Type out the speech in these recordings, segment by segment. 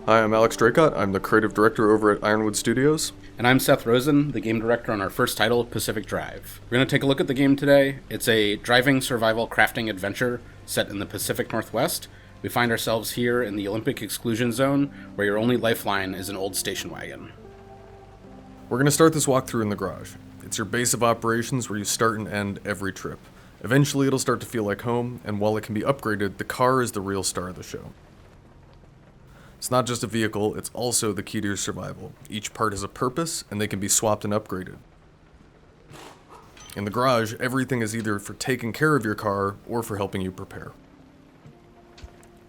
Hi, I'm Alex Dracott. I'm the creative director over at Ironwood Studios. And I'm Seth Rosen, the game director on our first title, Pacific Drive. We're going to take a look at the game today. It's a driving survival crafting adventure set in the Pacific Northwest. We find ourselves here in the Olympic Exclusion Zone, where your only lifeline is an old station wagon. We're going to start this walkthrough in the garage. It's your base of operations where you start and end every trip. Eventually it'll start to feel like home, and while it can be upgraded, the car is the real star of the show. It's not just a vehicle, it's also the key to your survival. Each part has a purpose, and they can be swapped and upgraded. In the garage, everything is either for taking care of your car or for helping you prepare.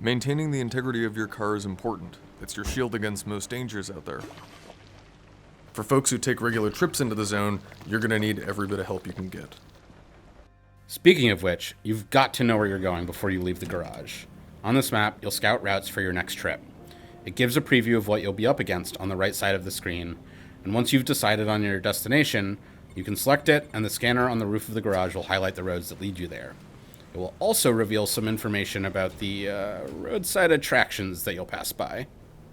Maintaining the integrity of your car is important. It's your shield against most dangers out there. For folks who take regular trips into the zone, you're going to need every bit of help you can get. Speaking of which, you've got to know where you're going before you leave the garage. On this map, you'll scout routes for your next trip. It gives a preview of what you'll be up against on the right side of the screen, and once you've decided on your destination, you can select it, and the scanner on the roof of the garage will highlight the roads that lead you there. It will also reveal some information about the roadside attractions that you'll pass by.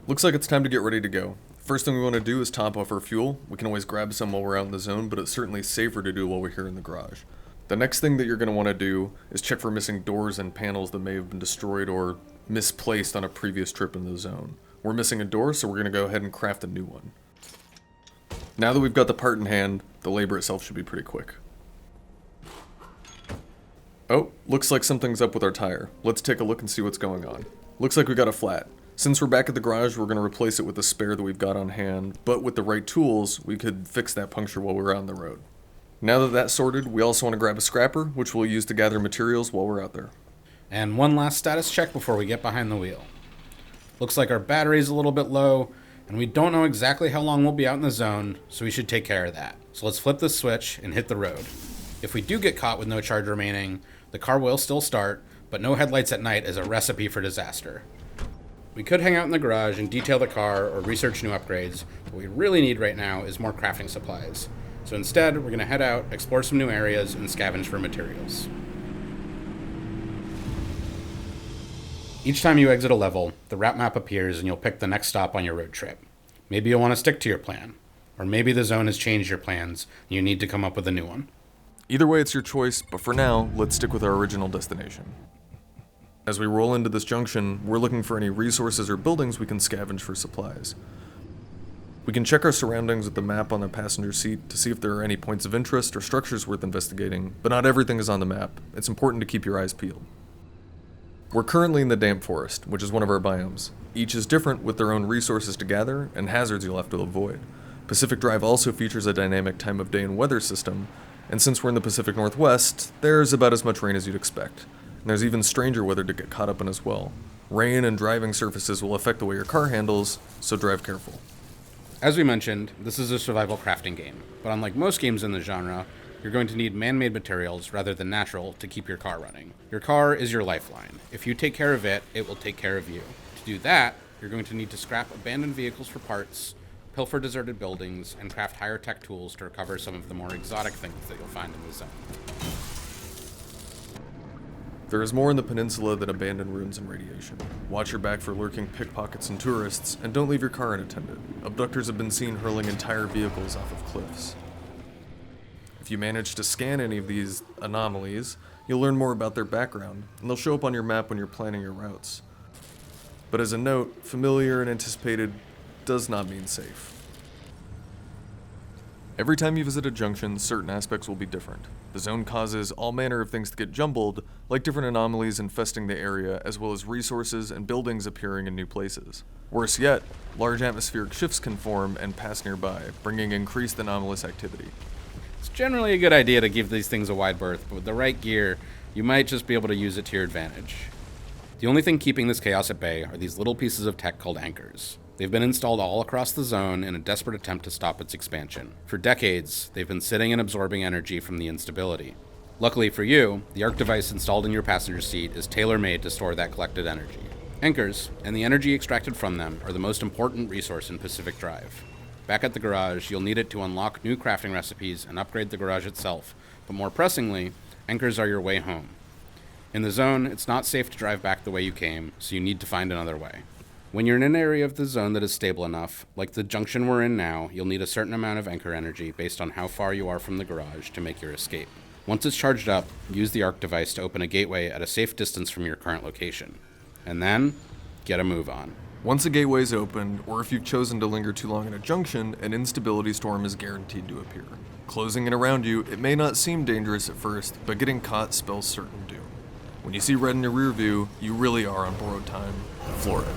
Looks like it's time to get ready to go. First thing we want to do is top off our fuel. We can always grab some while we're out in the zone, but it's certainly safer to do while we're here in the garage. The next thing that you're going to want to do is check for missing doors and panels that may have been destroyed or misplaced on a previous trip in the zone. We're missing a door, so we're going to go ahead and craft a new one. Now that we've got the part in hand, the labor itself should be pretty quick. Oh, looks like something's up with our tire. Let's take a look and see what's going on. Looks like we got a flat. Since we're back at the garage, we're going to replace it with the spare that we've got on hand, but with the right tools, we could fix that puncture while we're on the road. Now that that's sorted, we also want to grab a scrapper, which we'll use to gather materials while we're out there. And one last status check before we get behind the wheel. Looks like our battery's a little bit low, and we don't know exactly how long we'll be out in the zone, so we should take care of that. So let's flip this switch and hit the road. If we do get caught with no charge remaining, the car will still start, but no headlights at night is a recipe for disaster. We could hang out in the garage and detail the car or research new upgrades, but what we really need right now is more crafting supplies. So instead, we're going to head out, explore some new areas, and scavenge for materials. Each time you exit a level, the route map appears and you'll pick the next stop on your road trip. Maybe you'll want to stick to your plan, or maybe the zone has changed your plans and you need to come up with a new one. Either way, it's your choice, but for now, let's stick with our original destination. As we roll into this junction, we're looking for any resources or buildings we can scavenge for supplies. We can check our surroundings with the map on the passenger seat to see if there are any points of interest or structures worth investigating, but not everything is on the map. It's important to keep your eyes peeled. We're currently in the damp forest, which is one of our biomes. Each is different with their own resources to gather and hazards you'll have to avoid. Pacific Drive also features a dynamic time of day and weather system, and since we're in the Pacific Northwest, there's about as much rain as you'd expect. And there's even stranger weather to get caught up in as well. Rain and driving surfaces will affect the way your car handles, so drive careful. As we mentioned, this is a survival crafting game, but unlike most games in the genre, you're going to need man-made materials rather than natural to keep your car running. Your car is your lifeline. If you take care of it, it will take care of you. To do that, you're going to need to scrap abandoned vehicles for parts, pilfer deserted buildings, and craft higher tech tools to recover some of the more exotic things that you'll find in the zone. There is more in the peninsula than abandoned ruins and radiation. Watch your back for lurking pickpockets and tourists, and don't leave your car unattended. Abductors have been seen hurling entire vehicles off of cliffs. If you manage to scan any of these anomalies, you'll learn more about their background, and they'll show up on your map when you're planning your routes. But as a note, familiar and anticipated does not mean safe. Every time you visit a junction, certain aspects will be different. The zone causes all manner of things to get jumbled, like different anomalies infesting the area, as well as resources and buildings appearing in new places. Worse yet, large atmospheric shifts can form and pass nearby, bringing increased anomalous activity. It's generally a good idea to give these things a wide berth, but with the right gear, you might just be able to use it to your advantage. The only thing keeping this chaos at bay are these little pieces of tech called anchors. They've been installed all across the zone in a desperate attempt to stop its expansion. For decades, they've been sitting and absorbing energy from the instability. Luckily for you, the ARC device installed in your passenger seat is tailor-made to store that collected energy. Anchors, and the energy extracted from them, are the most important resource in Pacific Drive. Back at the garage, you'll need it to unlock new crafting recipes and upgrade the garage itself, but more pressingly, anchors are your way home. In the zone, it's not safe to drive back the way you came, so you need to find another way. When you're in an area of the zone that is stable enough, like the junction we're in now, you'll need a certain amount of anchor energy based on how far you are from the garage to make your escape. Once it's charged up, use the arc device to open a gateway at a safe distance from your current location. And then, get a move on. Once a gateway is opened, or if you've chosen to linger too long in a junction, an instability storm is guaranteed to appear. Closing in around you, it may not seem dangerous at first, but getting caught spells certain doom. When you see red in your rear view, you really are on borrowed time. Floor it.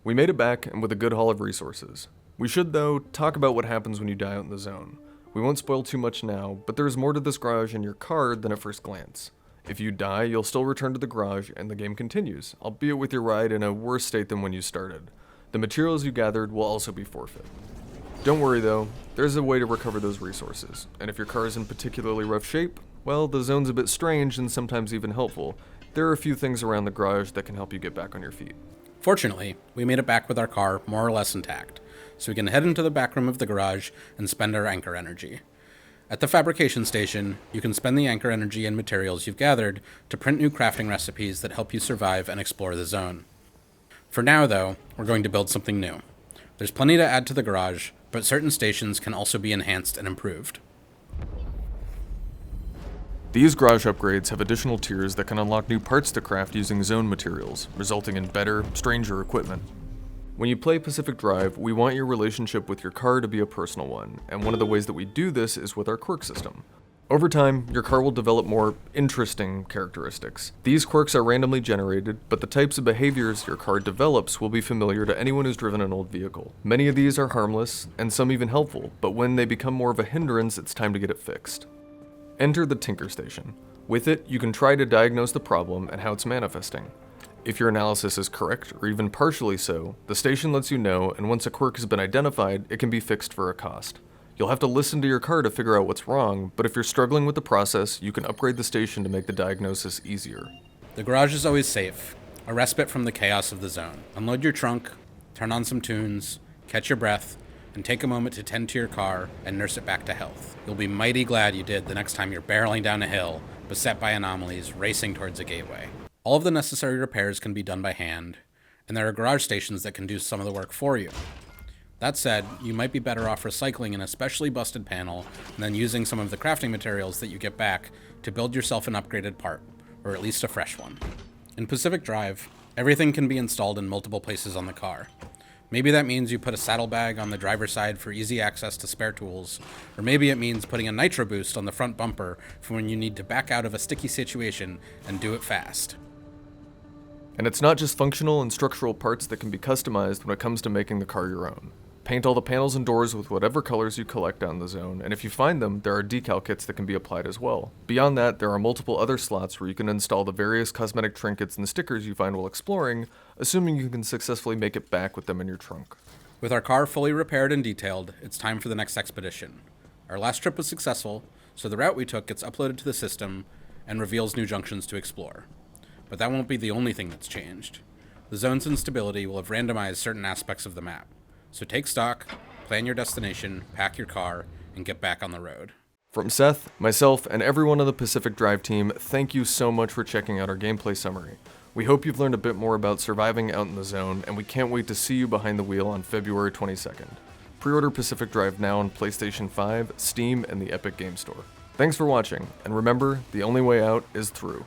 We made it back, and with a good haul of resources. We should, though, talk about what happens when you die out in the zone. We won't spoil too much now, but there's more to this garage in your card than at first glance. If you die, you'll still return to the garage, and the game continues, albeit with your ride in a worse state than when you started. The materials you gathered will also be forfeit. Don't worry though, there's a way to recover those resources, and if your car is in particularly rough shape, well, the zone's a bit strange and sometimes even helpful. There are a few things around the garage that can help you get back on your feet. Fortunately, we made it back with our car more or less intact, so we can head into the back room of the garage and spend our anchor energy. At the fabrication station, you can spend the anchor energy and materials you've gathered to print new crafting recipes that help you survive and explore the zone. For now, though, we're going to build something new. There's plenty to add to the garage, but certain stations can also be enhanced and improved. These garage upgrades have additional tiers that can unlock new parts to craft using zone materials, resulting in better, stranger equipment. When you play Pacific Drive, we want your relationship with your car to be a personal one, and one of the ways that we do this is with our quirk system. Over time, your car will develop more interesting characteristics. These quirks are randomly generated, but the types of behaviors your car develops will be familiar to anyone who's driven an old vehicle. Many of these are harmless, and some even helpful, but when they become more of a hindrance, it's time to get it fixed. Enter the Tinker Station. With it, you can try to diagnose the problem and how it's manifesting. If your analysis is correct, or even partially so, the station lets you know, and once a quirk has been identified, it can be fixed for a cost. You'll have to listen to your car to figure out what's wrong, but if you're struggling with the process, you can upgrade the station to make the diagnosis easier. The garage is always safe, a respite from the chaos of the zone. Unload your trunk, turn on some tunes, catch your breath, and take a moment to tend to your car and nurse it back to health. You'll be mighty glad you did the next time you're barreling down a hill, beset by anomalies, racing towards a gateway. All of the necessary repairs can be done by hand, and there are garage stations that can do some of the work for you. That said, you might be better off recycling an especially busted panel and then using some of the crafting materials that you get back to build yourself an upgraded part, or at least a fresh one. In Pacific Drive, everything can be installed in multiple places on the car. Maybe that means you put a saddlebag on the driver's side for easy access to spare tools, or maybe it means putting a nitro boost on the front bumper for when you need to back out of a sticky situation and do it fast. And it's not just functional and structural parts that can be customized when it comes to making the car your own. Paint all the panels and doors with whatever colors you collect down the zone, and if you find them, there are decal kits that can be applied as well. Beyond that, there are multiple other slots where you can install the various cosmetic trinkets and stickers you find while exploring, assuming you can successfully make it back with them in your trunk. With our car fully repaired and detailed, it's time for the next expedition. Our last trip was successful, so the route we took gets uploaded to the system and reveals new junctions to explore. But that won't be the only thing that's changed. The zone's instability will have randomized certain aspects of the map. So take stock, plan your destination, pack your car, and get back on the road. From Seth, myself, and everyone on the Pacific Drive team, thank you so much for checking out our gameplay summary. We hope you've learned a bit more about surviving out in the zone, and we can't wait to see you behind the wheel on February 22nd. Pre-order Pacific Drive now on PlayStation 5, Steam, and the Epic Game Store. Thanks for watching, and remember, the only way out is through.